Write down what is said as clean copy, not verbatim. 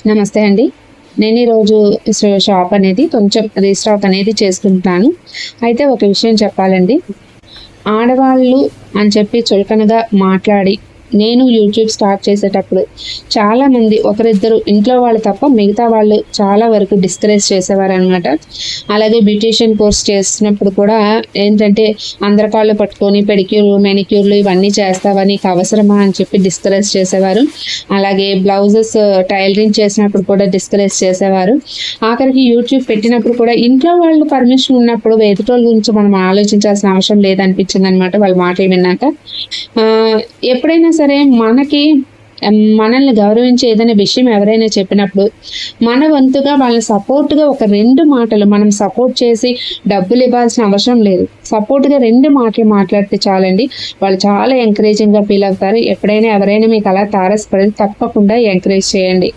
నమస్తే అండి. నేను ఈరోజు షాప్ అనేది కొంచెం రీస్టాక్ అనేది చేసుకుంటున్నాను. అయితే ఒక విషయం చెప్పాలండి. ఆడవాళ్ళు అని చెప్పి చులకనగా మాట్లాడి నేను యూట్యూబ్ స్టార్ట్ చేసేటప్పుడు చాలామంది ఒకరిద్దరు ఇంట్లో వాళ్ళు తప్ప మిగతా వాళ్ళు చాలా వరకు డిస్కరేజ్ చేసేవారు అనమాట. అలాగే బ్యూటీషియన్ కోర్స్ చేసినప్పుడు కూడా ఏంటంటే అందరి కాళ్ళు పట్టుకొని పెడిక్యూర్ మెనిక్యూర్లు ఇవన్నీ చేస్తావా, నీకు అవసరమా అని చెప్పి డిస్కరేజ్ చేసేవారు. అలాగే బ్లౌజెస్ టైలరింగ్ చేసినప్పుడు కూడా డిస్కరేజ్ చేసేవారు. ఆఖరికి యూట్యూబ్ పెట్టినప్పుడు కూడా ఇంట్లో వాళ్ళు పర్మిషన్ ఉన్నప్పుడు ఎదుటోళ్ళ గురించి మనం ఆలోచించాల్సిన అవసరం లేదనిపించింది అనమాట వాళ్ళ మాటలు విన్నాక. ఎప్పుడైనా సరే మనల్ని గౌరవించి ఏదైనా విషయం ఎవరైనా చెప్పినప్పుడు మన వంతుగా వాళ్ళని సపోర్ట్గా ఒక 2 మాటలు మనం సపోర్ట్ చేసి డబ్బులు ఇవ్వాల్సిన అవసరం లేదు. సపోర్ట్గా 2 మాటలు మాట్లాడితే చాలండి, వాళ్ళు చాలా ఎంకరేజింగ్గా ఫీల్ అవుతారు. ఎప్పుడైనా ఎవరైనా మీకు అలా తారసపడి తప్పకుండా ఎంకరేజ్ చేయండి.